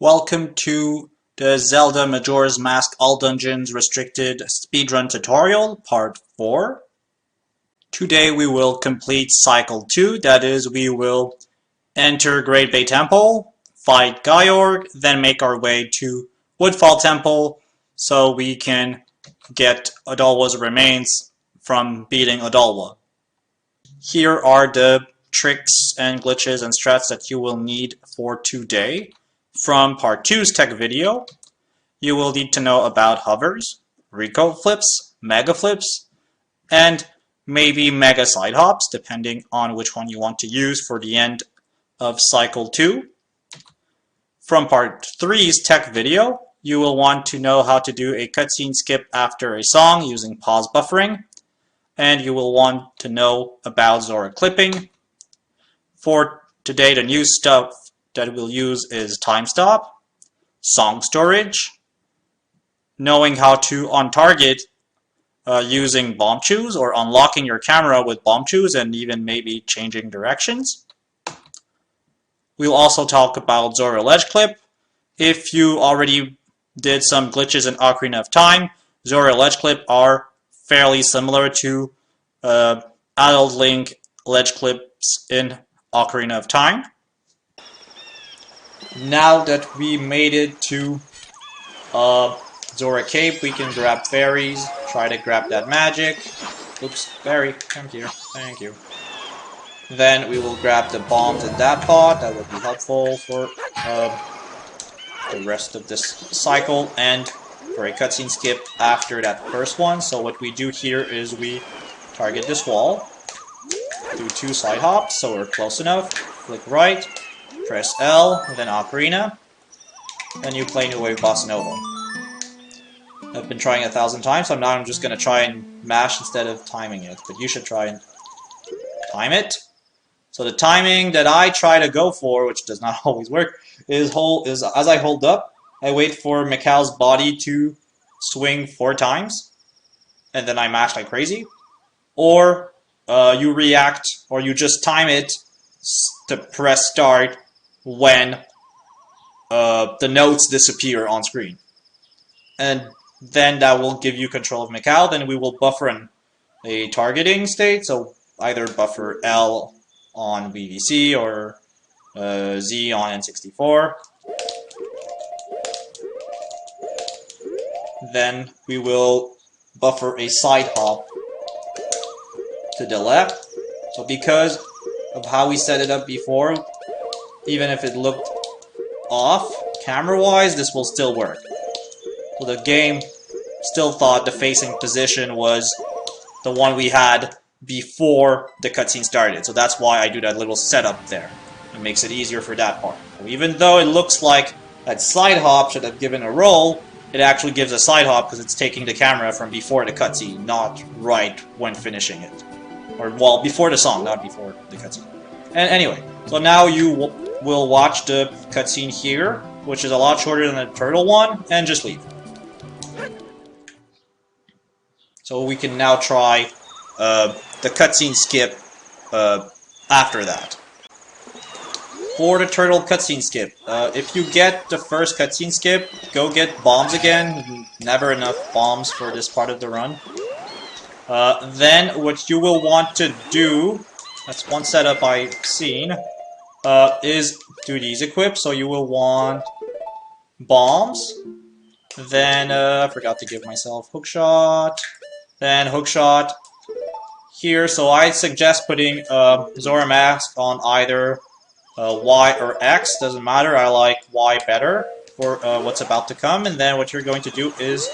Welcome to the Zelda Majora's Mask All Dungeons Restricted Speedrun Tutorial, Part 4. Today we will complete Cycle 2, that is, we will enter Great Bay Temple, fight Gyorg, then make our way to Woodfall Temple so we can get Odolwa's remains from beating Odolwa. Here are the tricks and glitches and strats that you will need for today. From Part 2's tech video, you will need to know about hovers, Recoil Flips, Megaflips, and maybe Megasidehops, depending on which one you want to use for the end of Cycle 2. From Part 3's tech video, you will want to know how to do a cutscene skip after a song using pause buffering, and you will want to know about Zora Clipping. For today, the new stuff that we'll use is time stop, song storage, knowing how to on target using bomb chews or unlocking your camera with bomb chews and even maybe changing directions. We'll also talk about Zora Ledge Clip. If you already did some glitches in Ocarina of Time, Zora Ledge Clip are fairly similar to Adult Link Ledge Clips in Ocarina of Time. Now that we made it to Zora Cape, we can grab fairies, try to grab that magic. Oops, fairy, come here, thank you. Then we will grab the bombs in that pot, that would be helpful for the rest of this cycle, and for a cutscene skip after that first one. So what we do here is we target this wall, do 2 side hops, so we're close enough, click right, press L, then Ocarina, and you play New Wave Bossa Nova. I've been trying 1,000 times, so now I'm just going to try and mash instead of timing it, but you should try and time it. So the timing that I try to go for, which does not always work, is as I hold up, I wait for Mikau's body to swing 4 times, and then I mash like crazy. Or you react, or you just time it to press start when the notes disappear on screen. And then that will give you control of Mikau. Then we will buffer a targeting state, so either buffer L on VVC or Z on N64. Then we will buffer a side hop to the left. So because of how we set it up before, even if it looked off camera-wise, this will still work. So the game still thought the facing position was the one we had before the cutscene started. So that's why I do that little setup there. It makes it easier for that part. So even though it looks like that side hop should have given a roll, it actually gives a side hop because it's taking the camera from before the cutscene, not right when finishing it. Or, well, before the song, not before the cutscene. And anyway, so now you will watch the cutscene here, which is a lot shorter than the turtle one, and just leave. So we can now try the cutscene skip after that. For the turtle cutscene skip, if you get the first cutscene skip, go get bombs again. Never enough bombs for this part of the run. Then what you will want to do, that's one setup I've seen, is do these equips. So you will want bombs, then I forgot to give myself hookshot, then hookshot here. So I suggest putting Zora Mask on either Y or X, doesn't matter, I like Y better for what's about to come. And then what you're going to do is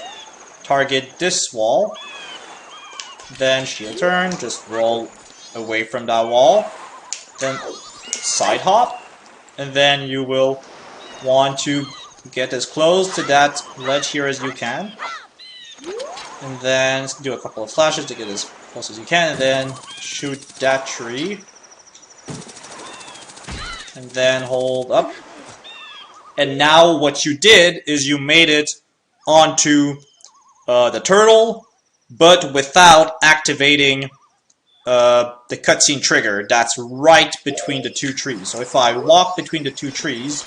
target this wall, then shield turn, just roll away from that wall, then side hop, and then you will want to get as close to that ledge here as you can, and then do a couple of flashes to get as close as you can, and then shoot that tree, and then hold up. And now what you did is you made it onto the turtle, but without activating the cutscene trigger that's right between the 2 trees. So if I walk between the 2 trees,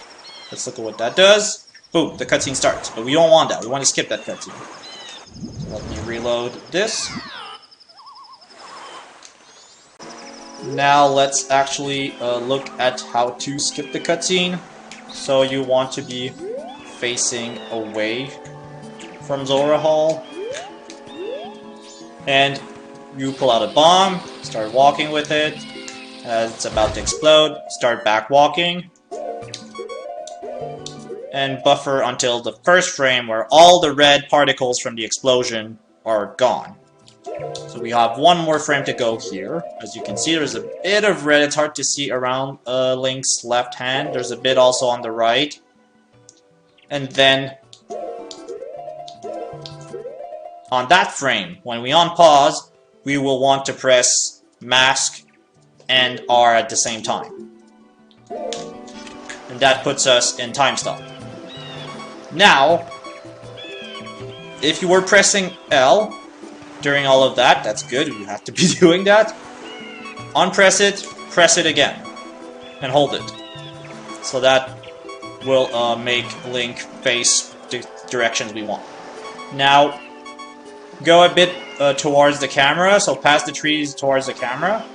Let's look at what that does. Boom, the cutscene starts. But we don't want that. We want to skip that cutscene. So let me reload this. Now let's actually look at how to skip the cutscene. So you want to be facing away from Zora Hall. And you pull out a bomb, start walking with it. As it's about to explode, start back walking. And buffer until the first frame where all the red particles from the explosion are gone. So we have one more frame to go here. As you can see, there's a bit of red. It's hard to see around Link's left hand. There's a bit also on the right. And then on that frame, when we unpause, we will want to press mask and R at the same time. And that puts us in time stop. Now, if you were pressing L during all of that, that's good, you have to be doing that. Unpress it, press it again, and hold it. So that will make Link face the directions we want. Now, go a bit towards the camera, so past the trees towards the camera.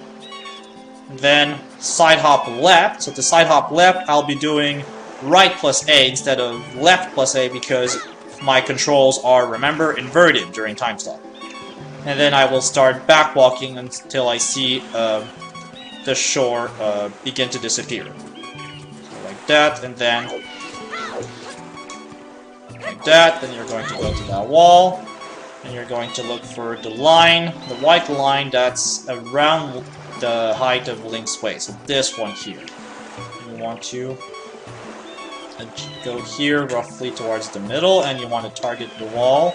Then side hop left. So to side hop left, I'll be doing right plus A instead of left plus A because my controls are, remember, inverted during time stop. And then I will start back walking until I see the shore begin to disappear. So like that, and then like that. Then you're going to go to that wall, and you're going to look for the line, the white line that's around the height of Link's waist. So this one here. You want to go here roughly towards the middle, and you want to target the wall.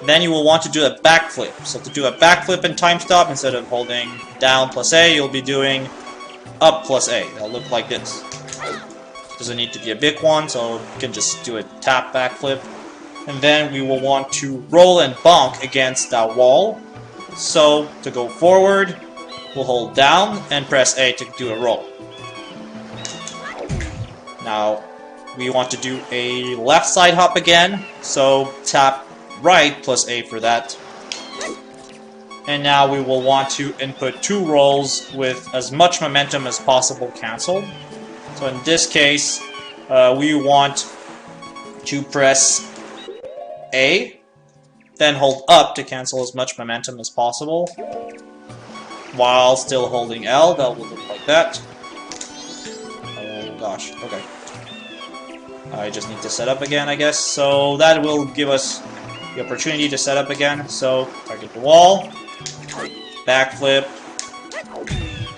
Then you will want to do a backflip. So to do a backflip in time stop, instead of holding down plus A, you'll be doing up plus A. It'll look like this. Doesn't need to be a big one, so you can just do a tap backflip. And then we will want to roll and bonk against that wall. So to go forward, we'll hold down and press A to do a roll. Now, we want to do a left side hop again, so tap right plus A for that. And now we will want to input 2 rolls with as much momentum as possible canceled. So in this case, we want to press A, then hold up to cancel as much momentum as possible, while still holding L. That will look like that. Oh gosh, okay. I just need to set up again, I guess. So that will give us the opportunity to set up again. So target the wall, backflip,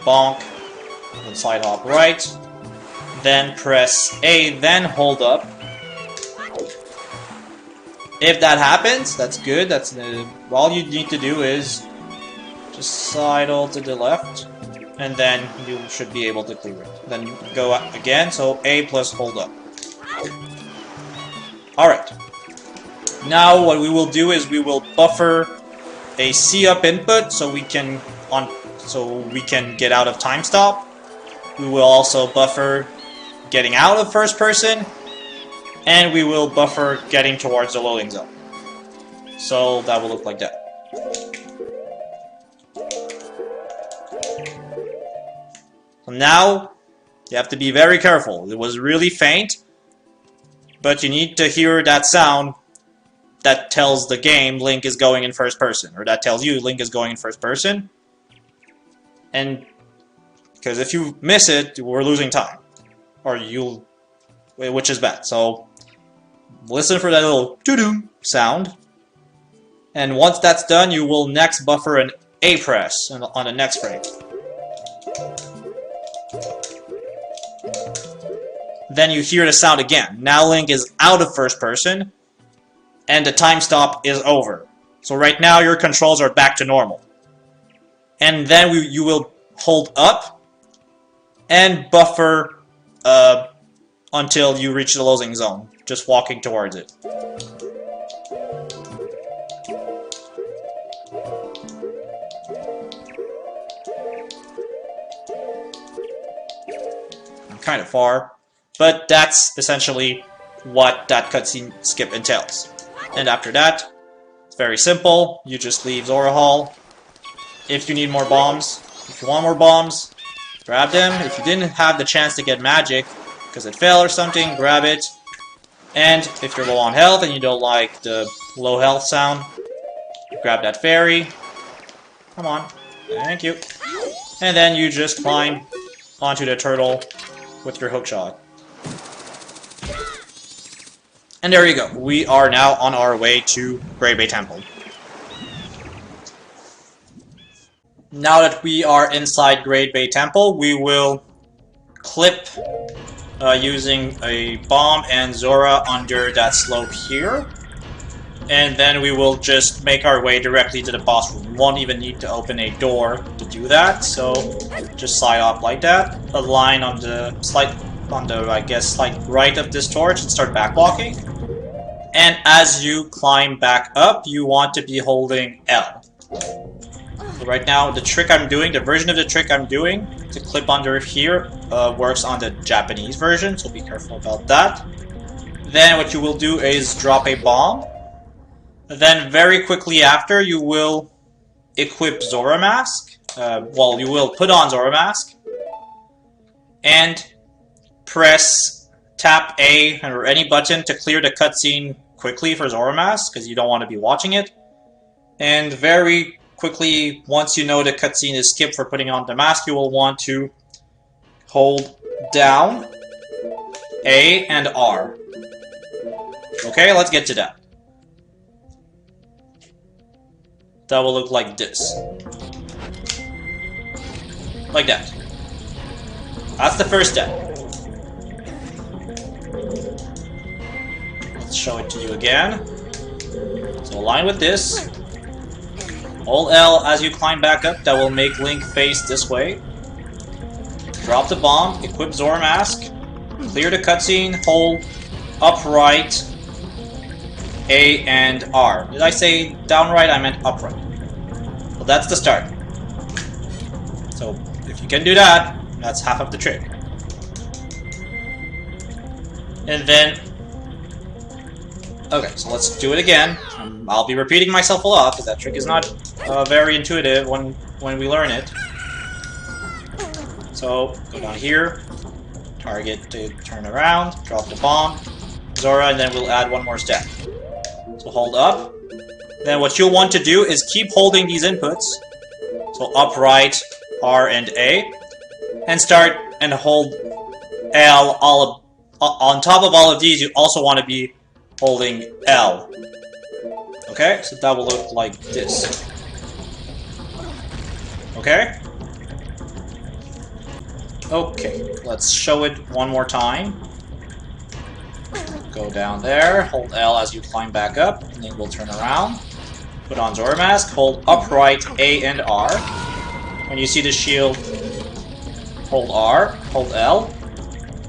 bonk, then side hop right, then press A, then hold up. If that happens, that's good. That's all you need to do is just sidle to the left, and then you should be able to clear it. Then go up again, so A plus hold up. Alright. Now what we will do is we will buffer a C up input so we can get out of time stop. We will also buffer getting out of first person, and we will buffer getting towards the loading zone. So that will look like that. So now you have to be very careful. It was really faint, but you need to hear that sound that tells the game Link is going in first person, or that tells you Link is going in first person. And because if you miss it, we're losing time, or which is bad. So listen for that little doo-doo sound, and once that's done, you will next buffer an A press on the next frame. Then you hear the sound again. Now Link is out of first person, and the time stop is over. So right now your controls are back to normal. And then you will hold up and buffer until you reach the loading zone, just walking towards it. I'm kind of far. But that's essentially what that cutscene skip entails. And after that, it's very simple. You just leave Zora Hall. If you need more bombs, if you want more bombs, grab them. If you didn't have the chance to get magic, because it fell or something, grab it. And if you're low on health and you don't like the low health sound, you grab that fairy. Come on. Thank you. And then you just climb onto the turtle with your hookshot. And there you go. We are now on our way to Great Bay Temple. Now that we are inside Great Bay Temple, we will clip using a bomb and Zora under that slope here. And then we will just make our way directly to the boss room. We won't even need to open a door to do that, so just slide up like that. A line on the slight right of this torch and start backwalking. And as you climb back up, you want to be holding L. So right now, the trick I'm doing, the version of the trick I'm doing to clip under here works on the Japanese version, so be careful about that. Then what you will do is drop a bomb. Then very quickly after, you will equip Zora Mask. You will put on Zora Mask. And press tap A or any button to clear the cutscene quickly for Zora Mask, because you don't want to be watching it. And very quickly, once you know the cutscene is skipped for putting on the mask, you will want to hold down A and R. Okay, let's get to that. That will look like this. Like that. That's the first step. Let's show it to you again. So align with this. Hold L as you climb back up. That will make Link face this way. Drop the bomb. Equip Zora Mask. Clear the cutscene. Hold upright A and R. Did I say downright? I meant upright. Well, that's the start. So, if you can do that, that's half of the trick. And then... Okay, so let's do it again. I'll be repeating myself a lot, because that trick is not very intuitive when we learn it. So, go down here. Target to turn around. Drop the bomb. Zora, and then we'll add one more step. So hold up. Then what you'll want to do is keep holding these inputs. So upright, R and A. And start and hold L on top of all of these. You also want to be holding L. Okay, so that will look like this. Okay? Okay, let's show it one more time. Go down there, hold L as you climb back up, and then we'll turn around. Put on Zora Mask, hold upright A and R. When you see the shield, hold R, hold L,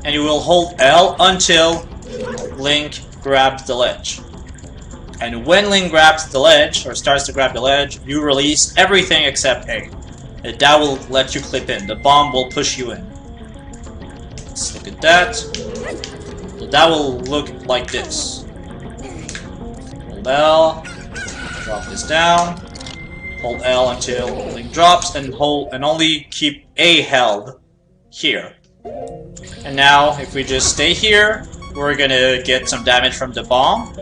and you will hold L until Link grabs the ledge. And when Link grabs the ledge, or starts to grab the ledge, you release everything except A. And that will let you clip in. The bomb will push you in. Let's look at that. So that will look like this. Hold L, drop this down, hold L until Link drops, and only keep A held here. And now, if we just stay here, we're gonna get some damage from the bomb,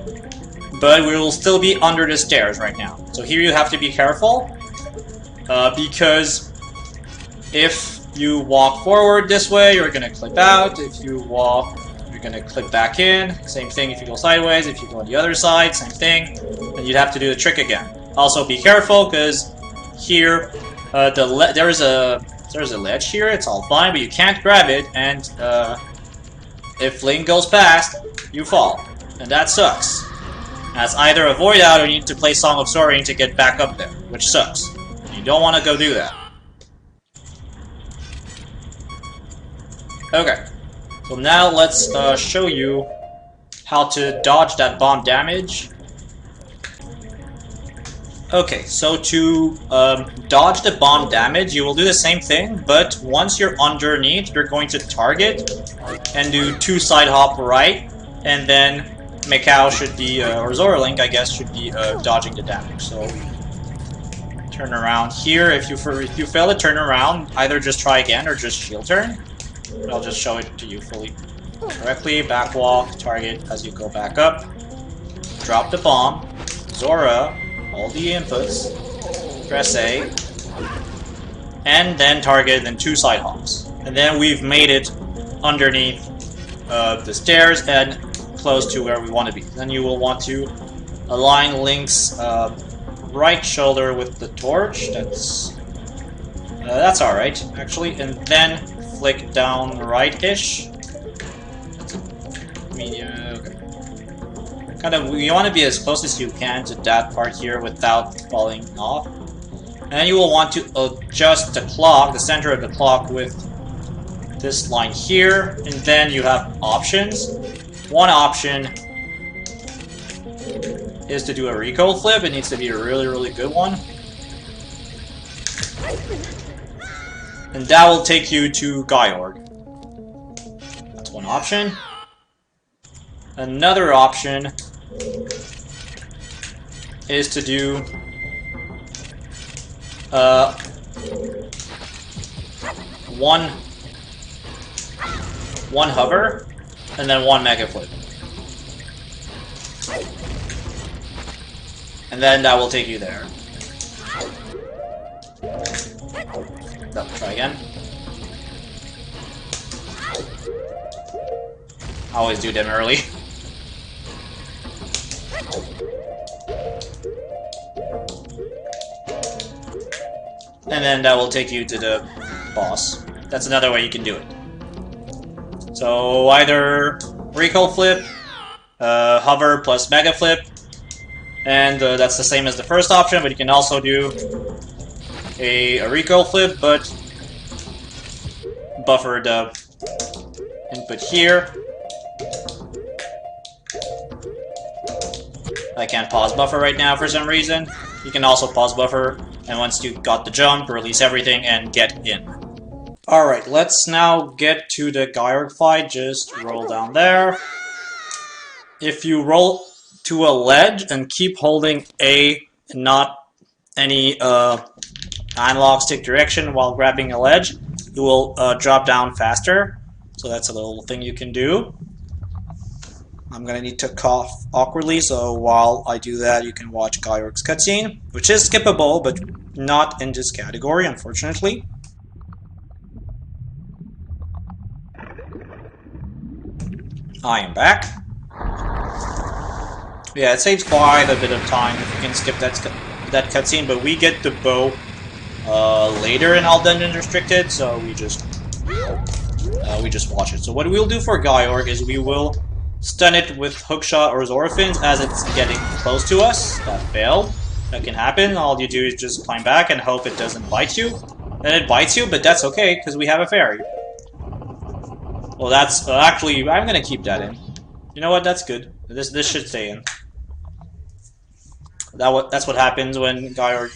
but we will still be under the stairs right now. So here you have to be careful, because if you walk forward this way, you're gonna clip out. If you walk, you're gonna clip back in. Same thing if you go sideways. If you go on the other side, same thing. Then you'd have to do the trick again. Also be careful, because here there's a ledge here. It's all fine, but you can't grab it, and if Link goes past, you fall, and that sucks. That's either avoid out or you need to play Song of Soaring to get back up there, which sucks. You don't want to go do that. Okay, so now let's show you how to dodge that bomb damage. Okay, so to dodge the bomb damage, you will do the same thing, but once you're underneath, you're going to target and do 2 side hop right, and then Mikau should be, or Zora Link, I guess, should be dodging the damage. So turn around here. If you fail to turn around, either just try again or just shield turn. I'll just show it to you fully correctly. Back walk, target as you go back up. Drop the bomb. Zora, all the inputs. Press A. And then target, then 2 side hops. And then we've made it underneath the stairs and close to where we want to be. Then you will want to align Link's right shoulder with the torch. That's alright, actually. And then flick down right-ish. Okay. Kind of, you want to be as close as you can to that part here without falling off. And you will want to adjust the clock, the center of the clock, with this line here. And then you have options. One option is to do a recoil flip. It needs to be a really, really good one. And that will take you to Gyorg. That's one option. Another option is to do one hover and then 1 mega flip. And then that will take you there. No, try again. I always do them early. And then that will take you to the boss. That's another way you can do it. So either recoil flip, hover plus mega flip, and that's the same as the first option, but you can also do a recoil flip, but buffer the input here. I can't pause buffer right now for some reason. You can also pause buffer, and once you got the jump, release everything and get in. Alright, let's now get to the Gyorg fight. Just roll down there. If you roll to a ledge and keep holding A and not any analog stick direction while grabbing a ledge, you will drop down faster. So that's a little thing you can do. I'm gonna need to cough awkwardly, so while I do that, you can watch Gyorg's cutscene, which is skippable, but not in this category, unfortunately. I am back. Yeah, it saves quite a bit of time if you can skip that cutscene, but we get the bow later in all dungeons restricted, so we just watch it. So what we'll do for Gyorg is we will stun it with hookshot or Zora fins as it's getting close to us. That failed. That can happen. All you do is just climb back and hope it doesn't bite you. Then it bites you, but that's okay because we have a fairy. Well, that's actually I'm gonna keep that in. You know what? That's good. This should stay in. That's what happens when Gyorg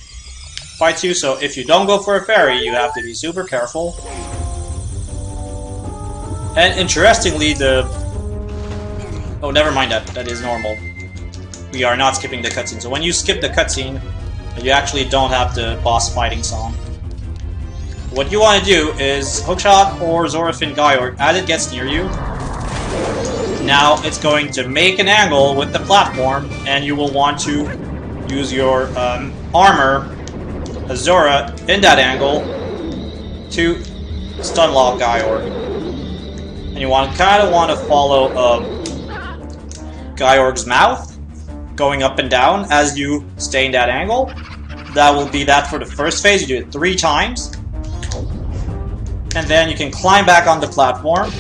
fights you. So if you don't go for a fairy, you have to be super careful. And interestingly, oh, never mind that. That is normal. We are not skipping the cutscene. So when you skip the cutscene, you actually don't have the boss fighting song. What you want to do is hookshot or Zora fin Gyorg as it gets near you. Now it's going to make an angle with the platform, and you will want to use your armor, Zora, in that angle to stun lock Gyorg. And you kind of want to follow Gyorg's mouth, going up and down as you stay in that angle. That will be that for the first phase. You do it 3 times. And then you can climb back on the platform.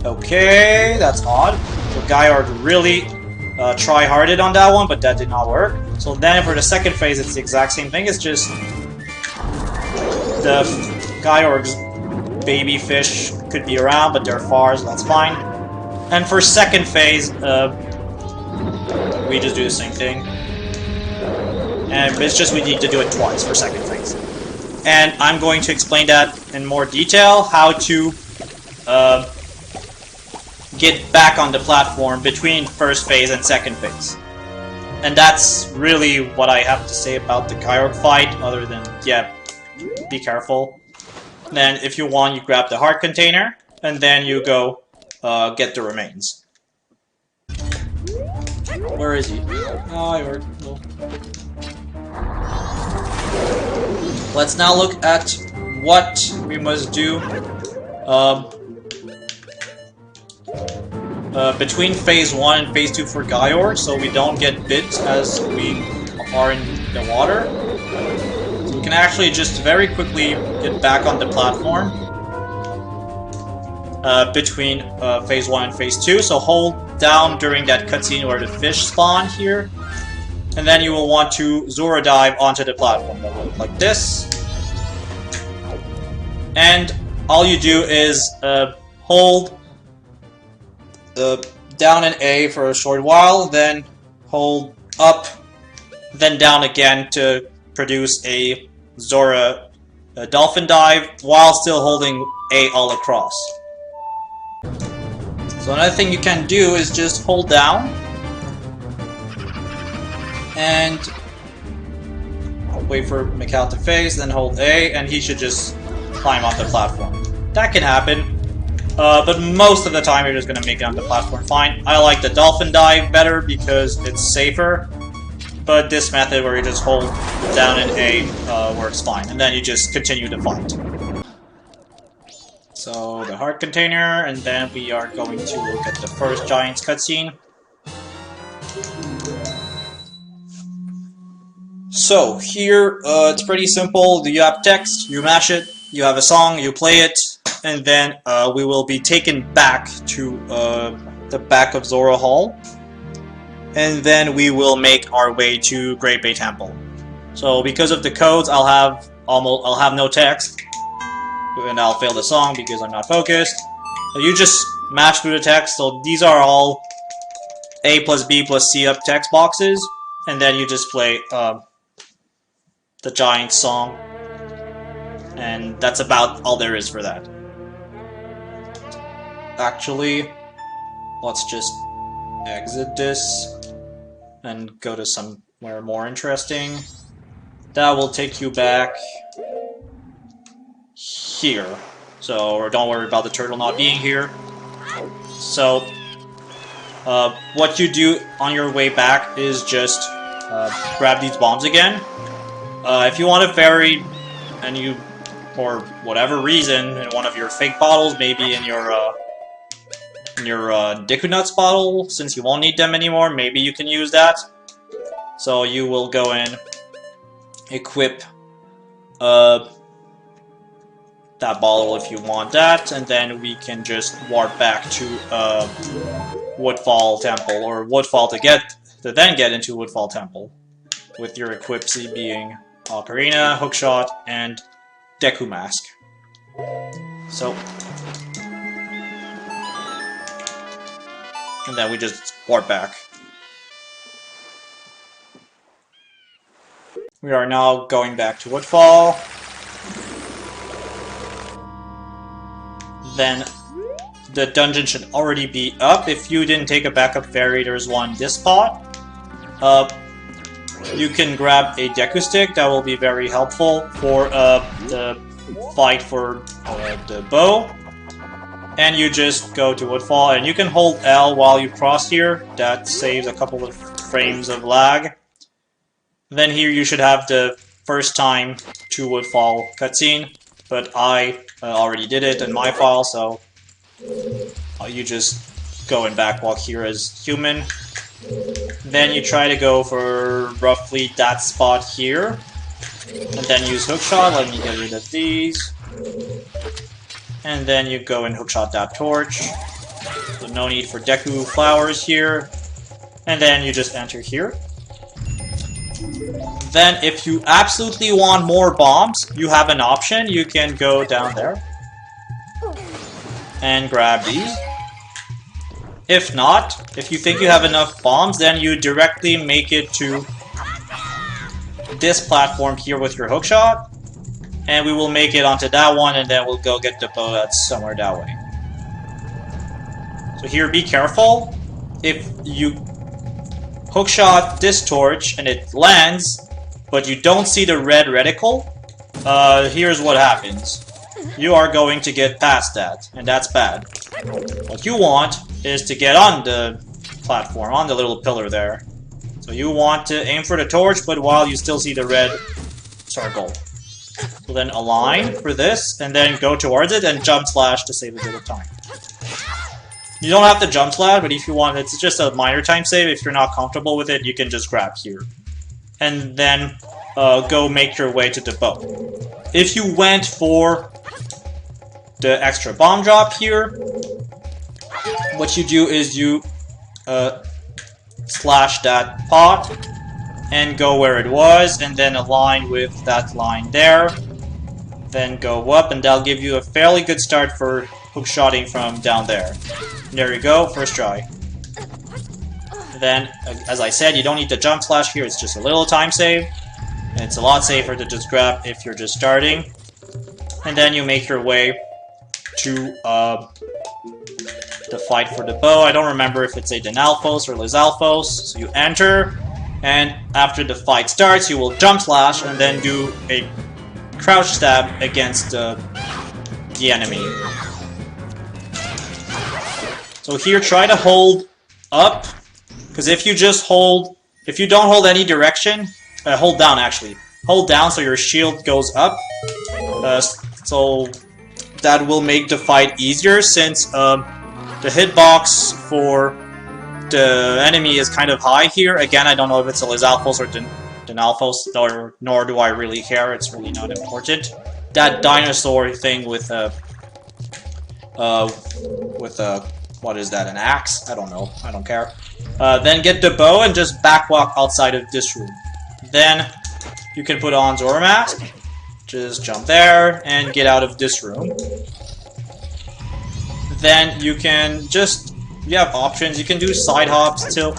Okay, that's odd. So Gyorg really try-harded on that one, but that did not work. So then for the second phase, it's the exact same thing. It's just the Gyorg's baby fish could be around, but they're far, so that's fine. And for second phase, we just do the same thing. and it's just we need to do it twice for second phase. And I'm going to explain that in more detail, how to get back on the platform between first phase and second phase. And that's really what I have to say about the Gyorg fight, other than, yeah, be careful. Then if you want, you grab the heart container, and then you go get the remains. Where is he? Oh, you're... No. Let's now look at what we must do between phase 1 and phase 2 for Gyorg, so we don't get bit as we are in the water. So we can actually just very quickly get back on the platform between phase 1 and phase 2. So hold down during that cutscene where the fish spawn here, and then you will want to Zora dive onto the platform. That will look like this. And all you do is hold down and A for a short while, then hold up, then down again to produce a Zora dolphin dive while still holding A all across. So another thing you can do is just hold down and wait for Mikhail to phase, then hold A, and he should just climb off the platform. That can happen. But most of the time you're just going to make it on the platform fine. I like the dolphin dive better because it's safer, but this method where you just hold down and A works fine, and then you just continue to fight. So the heart container, and then we are going to look at the first Giants cutscene. So here it's pretty simple. You have text, you mash it, you have a song, you play it, and then we will be taken back to the back of Zora Hall, and then we will make our way to Great Bay Temple. So because of the codes, I'll have no text, and I'll fail the song because I'm not focused. So you just mash through the text. So these are all A plus B plus C up text boxes, and then you just play the Giant song, and that's about all there is for that. Actually, let's just exit this and go to somewhere more interesting. That will take you back here. So don't worry about the turtle not being here. So what you do on your way back is just grab these bombs again. If you want to vary, and you, for whatever reason, in one of your fake bottles, maybe in your Deku Nuts bottle, since you won't need them anymore, maybe you can use that. So you will go in, equip that bottle if you want that, and then we can just warp back to Woodfall Temple, or Woodfall to then get into Woodfall Temple, with your equipsy being Ocarina, Hookshot, and Deku Mask. So, and then we just warp back. We are now going back to Woodfall. Then the dungeon should already be up. If you didn't take a backup fairy, there's one in this spot. You can grab a Deku Stick. That will be very helpful for the fight for the bow. And you just go to Woodfall, and you can hold L while you cross here. That saves a couple of frames of lag. Then here you should have the first time to Woodfall cutscene, but I already did it in my file, so you just go and backwalk here as human. Then you try to go for roughly that spot here, and then use Hookshot. Let me get rid of these. And then you go and Hookshot that torch. So no need for Deku flowers here. And then you just enter here. Then if you absolutely want more bombs, you have an option. You can go down there and grab these. If not, if you think you have enough bombs, then you directly make it to this platform here with your hookshot, and we will make it onto that one, and then we'll go get the bow that's somewhere that way. So here, be careful. If you hookshot this torch and it lands, but you don't see the red reticle, here's what happens. You are going to get past that, and that's bad. What you want is to get on the platform, on the little pillar there. So you want to aim for the torch, but while you still see the red circle. So then align for this, and then go towards it and jump slash to save a bit of time. You don't have to jump slash, but if you want, it's just a minor time save. If you're not comfortable with it, you can just grab here. And then go make your way to the bow. If you went for the extra bomb drop here, what you do is you slash that pot and go where it was, and then align with that line there. Then go up, and that'll give you a fairly good start for hookshotting from down there. There you go, first try. Then, as I said, you don't need to jump slash here, it's just a little time save. And it's a lot safer to just grab if you're just starting. And then you make your way to the fight for the bow. I don't remember if it's a Denalphos or Lizalphos. So you enter, and after the fight starts, you will jump slash and then do a crouch stab against the enemy. So here, try to hold up, because if you just hold, if you don't hold any direction, hold down actually. Hold down so your shield goes up. So that will make the fight easier, since the hitbox for the enemy is kind of high here. Again, I don't know if it's a Lizalphos or Denalphos, nor do I really care. It's really not important. That dinosaur thing with what is that, an axe? I don't know. I don't care. Then get the bow and just backwalk outside of this room. Then you can put on Zora Mask. Just jump there and get out of this room. Then you can just, you have options. You can do side hops till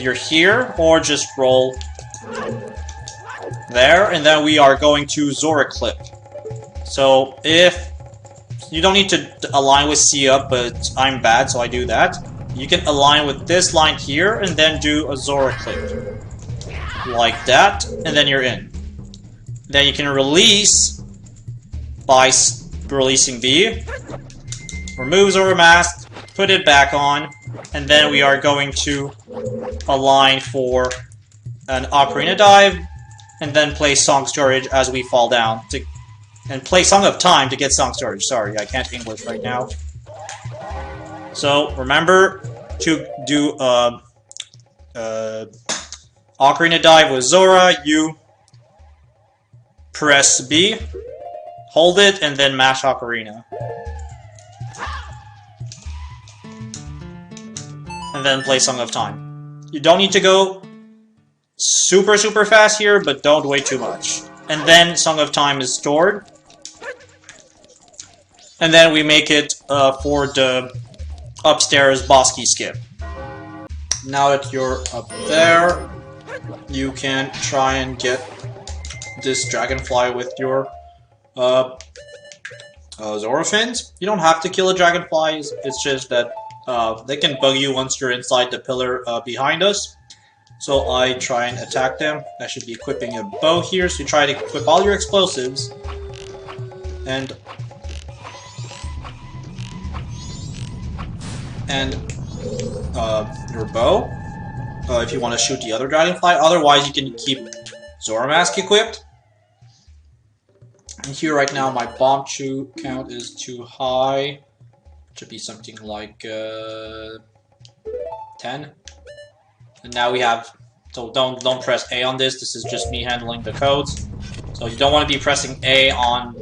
you're here, or just roll there. And then we are going to Zora Clip. So if you don't need to align with C up, but I'm bad, so I do that. You can align with this line here, and then do a Zora Clip. Like that, and then you're in. Then you can release by releasing B. Remove Zora Mask, put it back on, and then we are going to align for an Ocarina Dive, and then play Song Storage as we fall down. And play Song of Time to get Song Storage. Sorry, I can't English right now. So, remember to do Ocarina Dive with Zora. You press B, hold it, and then mash Ocarina. And then play Song of Time. You don't need to go super fast here, but don't wait too much. And then Song of Time is stored. And then we make it for the upstairs boss key skip. Now that you're up there, you can try and get this dragonfly with your Zora fins. You don't have to kill a dragonfly, it's just that they can bug you once you're inside the pillar behind us. So I try and attack them. I should be equipping a bow here, so you try to equip all your explosives. And your bow, if you want to shoot the other dragonfly. Otherwise, you can keep Zora Mask equipped. And here right now, my bomb chew count is too high. It should be something like 10. And now we have. So don't press A on this. This is just me handling the codes. So you don't want to be pressing A on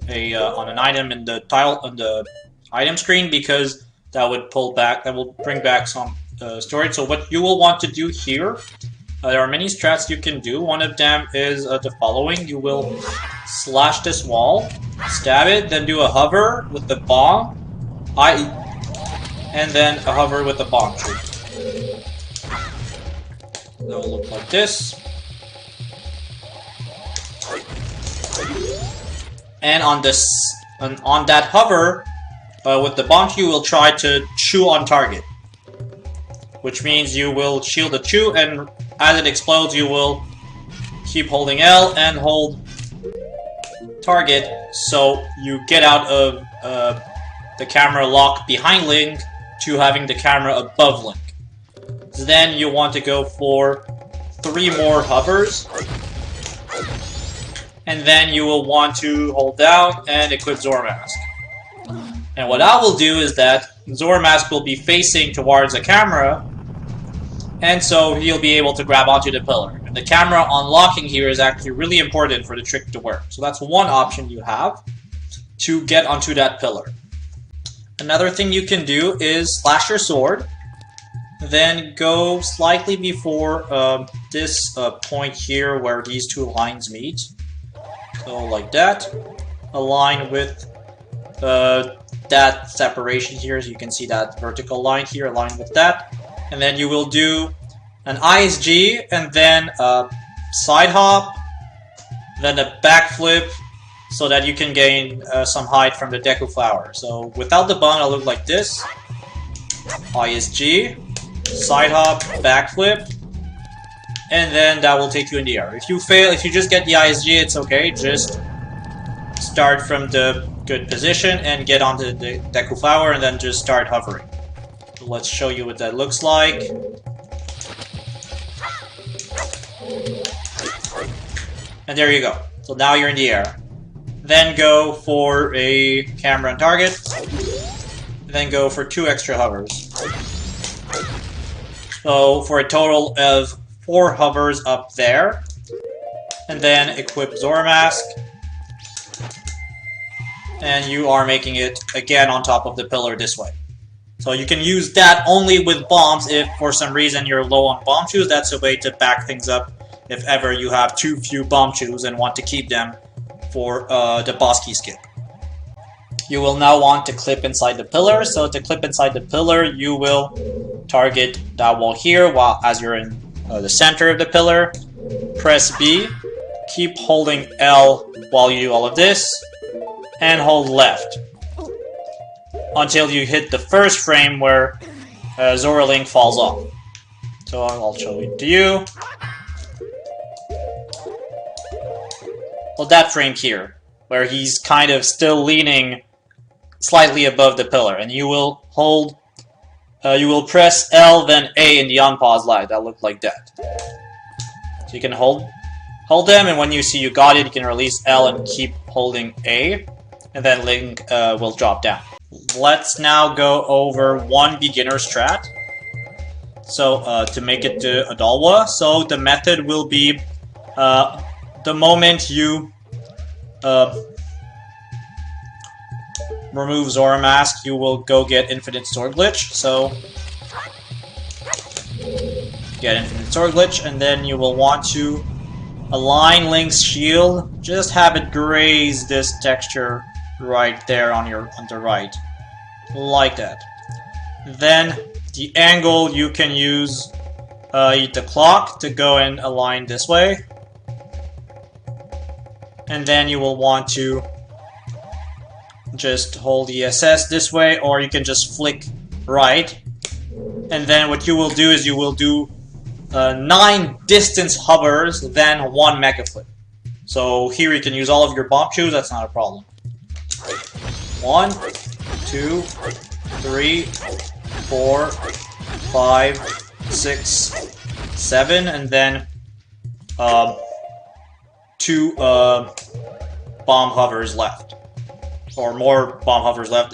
an item in the tile on the item screen, because that would pull back. That will bring back some storage. So what you will want to do here, there are many strats you can do. One of them is the following. You will slash this wall, stab it, then do a hover with the bomb, and then a hover with the bomb tree. That will look like this. And on that hover, with the bomb chew, you will try to chew on target, which means you will shield the chew, and as it explodes, you will keep holding L and hold target, so you get out of the camera lock behind Link to having the camera above Link. So then you want to go for 3 more hovers, and then you will want to hold down and equip Zora Mask. And what I will do is that Zora Mask will be facing towards the camera, and so he'll be able to grab onto the pillar. And the camera unlocking here is actually really important for the trick to work. So that's one option you have to get onto that pillar. Another thing you can do is slash your sword, then go slightly before this point here where these 2 lines meet. So like that. Align with that separation here, so you can see that vertical line here, align with that. And then you will do an ISG, and then a side hop, then a backflip, so that you can gain some height from the Deku Flower. So without the bun, it'll look like this. ISG, side hop, backflip, and then that will take you in the air. If you fail, if you just get the ISG, it's okay. Just start from the good position and get onto the Deku Flower, and then just start hovering. So let's show you what that looks like. And there you go. So now you're in the air. Then go for a camera and target. Then go for 2 extra hovers. So for a total of 4 hovers up there. And then equip Zora Mask. And you are making it again on top of the pillar this way. So you can use that only with bombs if for some reason you're low on bomb chews. That's a way to back things up if ever you have too few bomb chews and want to keep them for the boss key skip. You will now want to clip inside the pillar. So to clip inside the pillar, you will target that wall here while as you're in the center of the pillar. Press B, keep holding L while you do all of this, and hold left until you hit the first frame where Zora Link falls off. So I'll show it to you. Well, that frame here, where he's kind of still leaning slightly above the pillar, and you will hold, you will press L then A in the unpause lag. That looked like that. So you can hold them, and when you see you got it, you can release L and keep holding A, and then Link will drop down. Let's now go over one beginner strat. So to make it to Odolwa, so the method will be the moment you remove Zora Mask, you will go get Infinite Sword Glitch. So get Infinite Sword Glitch, and then you will want to align Link's shield. Just have it graze this texture right there on the right, like that. Then the angle you can use the clock to go and align this way. And then you will want to just hold the SS this way, or you can just flick right. And then what you will do is you will do 9 distance hovers, then 1 mega flip. So here you can use all of your bomb chews, that's not a problem. 1, 2, 3, 4, 5, 6, 7, and then 2 bomb hovers left, or more bomb hovers left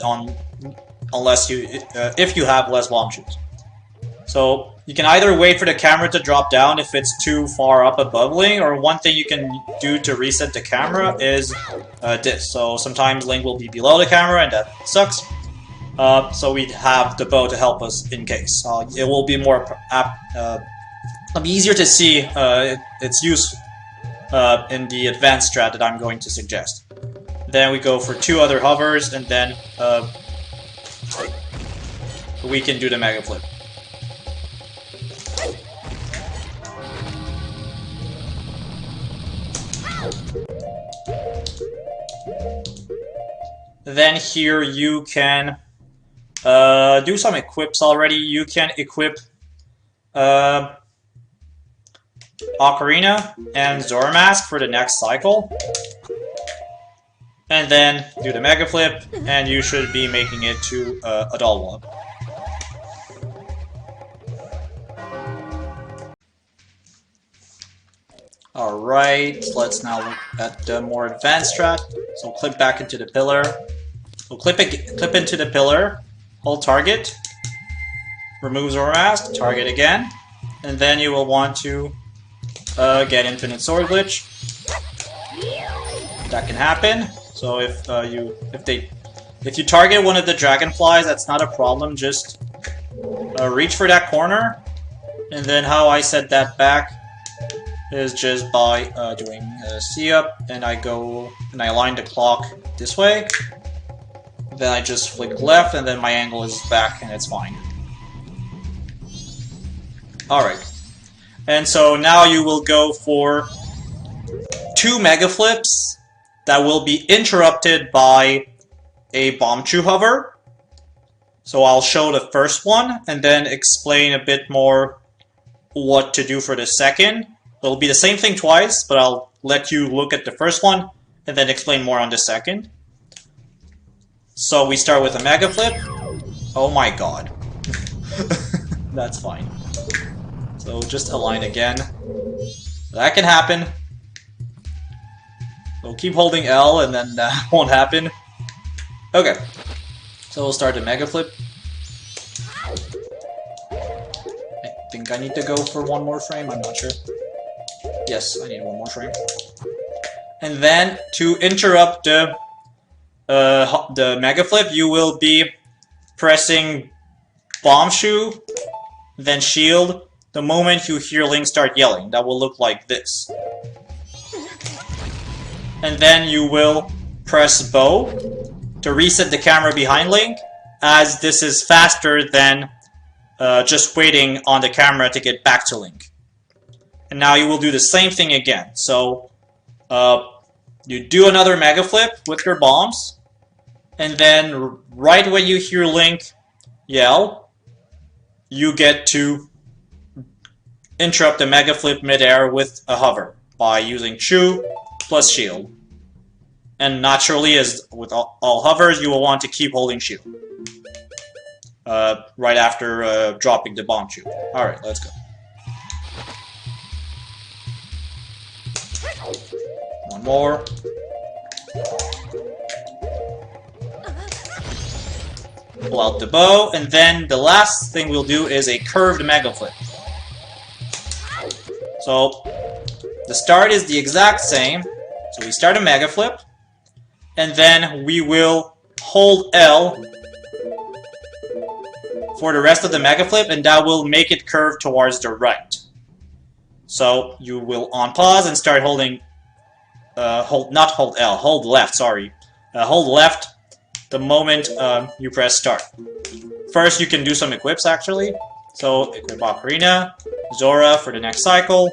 unless you if you have less bomb chews. So you can either wait for the camera to drop down if it's too far up above Link, or one thing you can do to reset the camera is this. So sometimes Link will be below the camera, and that sucks. So we have the bow to help us in case. It will be more easier to see its use in the advanced strat that I'm going to suggest. Then we go for 2 other hovers, and then we can do the mega flip. Then here you can do some equips already. You can equip Ocarina and Zora Mask for the next cycle. And then do the Mega Flip, and you should be making it to Odolwa. Alright, let's now look at the more advanced strat. So clip back into the pillar. So clip into the pillar, hold target, remove Zora Mask, target again, and then you will want to get Infinite Sword Glitch. That can happen. So if you target one of the dragonflies, that's not a problem. Just reach for that corner, and then how I set that back is just by doing C up, and I line the clock this way. Then I just flick left, and then my angle is back, and it's fine. Alright. And so now you will go for 2 Mega Flips that will be interrupted by a Bomb Chew Hover. So I'll show the first one, and then explain a bit more what to do for the second. It'll be the same thing twice, but I'll let you look at the first one, and then explain more on the second. So we start with a Mega Flip. Oh my god. That's fine. So just align again. That can happen. So keep holding L and then that won't happen. Okay. So we'll start the Mega Flip. I think I need to go for one more frame, I'm not sure. Yes, I need one more frame. And then to interrupt the Mega Flip, you will be pressing Bomb Shoe, then Shield. The moment you hear Link start yelling, that will look like this. And then you will press Bow to reset the camera behind Link, as this is faster than just waiting on the camera to get back to Link. And now you will do the same thing again. So you do another Mega Flip with your bombs, and then right when you hear Link yell, you get to interrupt the Mega Flip midair with a hover by using Chew plus Shield. And naturally, as with all hovers, you will want to keep holding Shield right after dropping the Bomb Chew. Alright, let's go. One more. Pull out the bow, and then the last thing we'll do is a curved Mega Flip. So the start is the exact same. So we start a Mega Flip, and then we will hold L for the rest of the Mega Flip, and that will make it curve towards the right. So you will on pause and start holding, not hold L, hold left, sorry. Hold left the moment you press start. First you can do some equips actually. So equip Ocarina, Zora for the next cycle,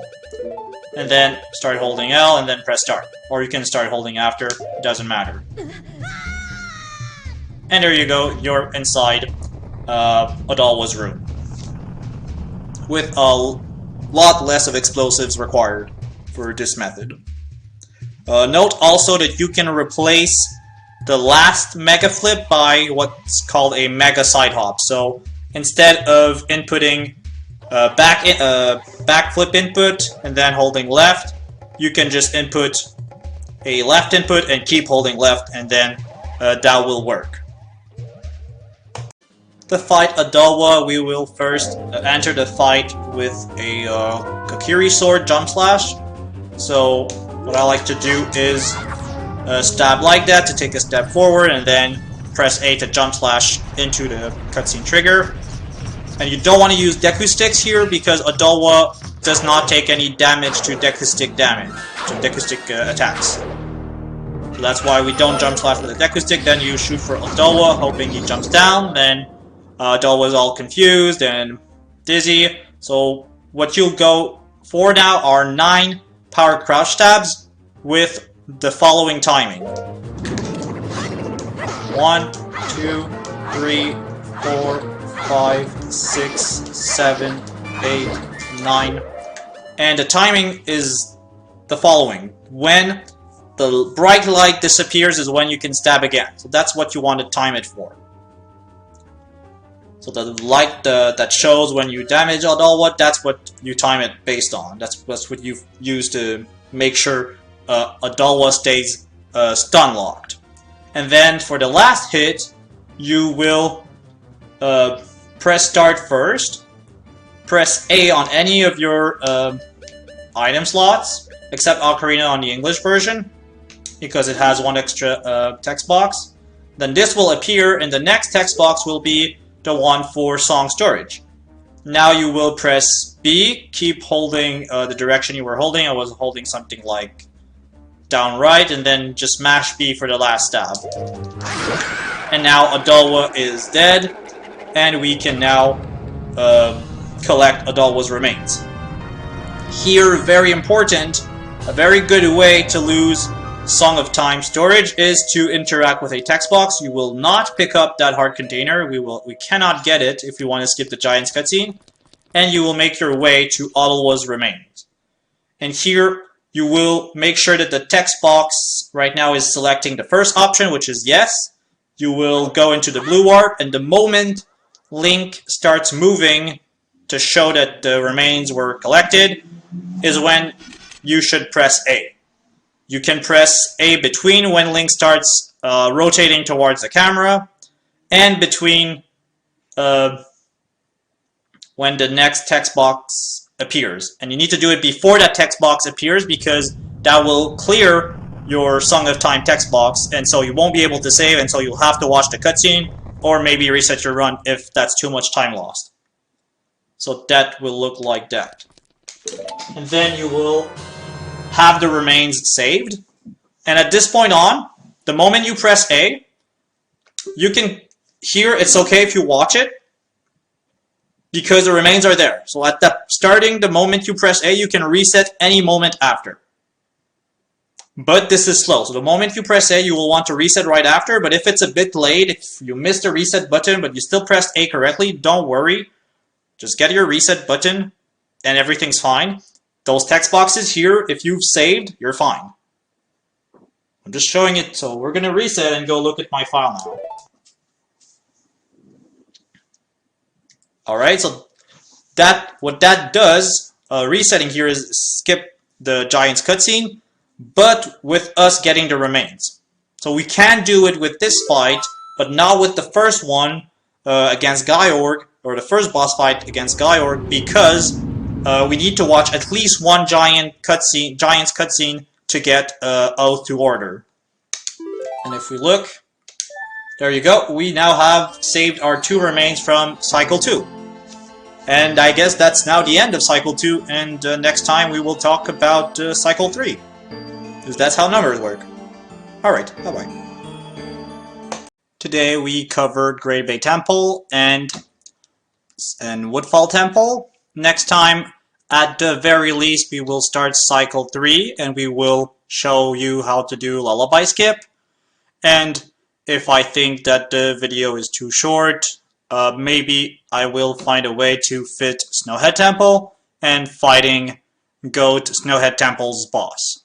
and then start holding L and then press start. Or you can start holding after, it doesn't matter. And there you go, you're inside Odolwa's room. With a lot less of explosives required for this method. Note also that you can replace the last Mega Flip by what's called a Megasidehops. So instead of inputting back flip input and then holding left, you can just input a left input and keep holding left, and then that will work. To fight Odolwa, we will first enter the fight with a Kokiri Sword Jump Slash. So what I like to do is stab like that to take a step forward, and then press A to Jump Slash into the cutscene trigger. And you don't want to use Deku Sticks here because Odolwa does not take any damage to Deku Stick damage, to Deku Stick attacks. So that's why we don't Jump Slash with a Deku Stick. Then you shoot for Odolwa, hoping he jumps down. Then Odolwa's all confused and dizzy. So what you'll go for now are 9 power crouch stabs with the following timing. 1, 2, 3, 4, 5, 6, 7, 8, 9. And the timing is the following. When the bright light disappears is when you can stab again. So that's what you want to time it for. So the light that shows when you damage Odolwa, that's what you time it based on. That's what you use to make sure Odolwa stays stun locked. And then for the last hit, you will press start first. Press A on any of your item slots, except Ocarina on the English version, because it has one extra text box. Then this will appear, and the next text box will be the one for song storage. Now you will press B, keep holding the direction you were holding. I was holding something like down right, and then just mash B for the last stab. And now Odolwa is dead, and we can now collect Odolwa's remains. Here, very important, a very good way to lose Song of Time storage is to interact with a text box. You will not pick up that heart container. We cannot get it if you want to skip the Giants cutscene. And you will make your way to Odolwa's remains. And here, you will make sure that the text box right now is selecting the first option, which is yes. You will go into the blue warp, and the moment Link starts moving to show that the remains were collected is when you should press A. You can press A between when Link starts rotating towards the camera, and between when the next text box appears. And you need to do it before that text box appears, because that will clear your Song of Time text box, and so you won't be able to save, and so you'll have to watch the cutscene, or maybe reset your run if that's too much time lost. So that will look like that. And then you will have the remains saved. And at this point on, the moment you press A, you can, here it's okay if you watch it, because the remains are there. So at the moment you press A, you can reset any moment after. But this is slow. So the moment you press A, you will want to reset right after. But if it's a bit late, if you missed the reset button, but you still pressed A correctly, don't worry. Just get your reset button, and everything's fine. Those text boxes here, if you've saved, you're fine. I'm just showing it, so we're going to reset and go look at my file now. Alright, so what that does, resetting here, is skip the Giants cutscene, but with us getting the remains. So we can do it with this fight, but not with the first one against Gyorg, or the first boss fight against Gyorg, because we need to watch at least one Giants cutscene to get Oath to Order. And if we look, there you go. We now have saved our 2 remains from Cycle 2. And I guess that's now the end of Cycle 2, and next time we will talk about Cycle 3. Because that's how numbers work. Alright, bye-bye. Today we covered Great Bay Temple and Woodfall Temple. Next time, at the very least, we will start Cycle 3, and we will show you how to do Lullaby Skip. And if I think that the video is too short, maybe I will find a way to fit Snowhead Temple and fighting Goat Snowhead Temple's boss.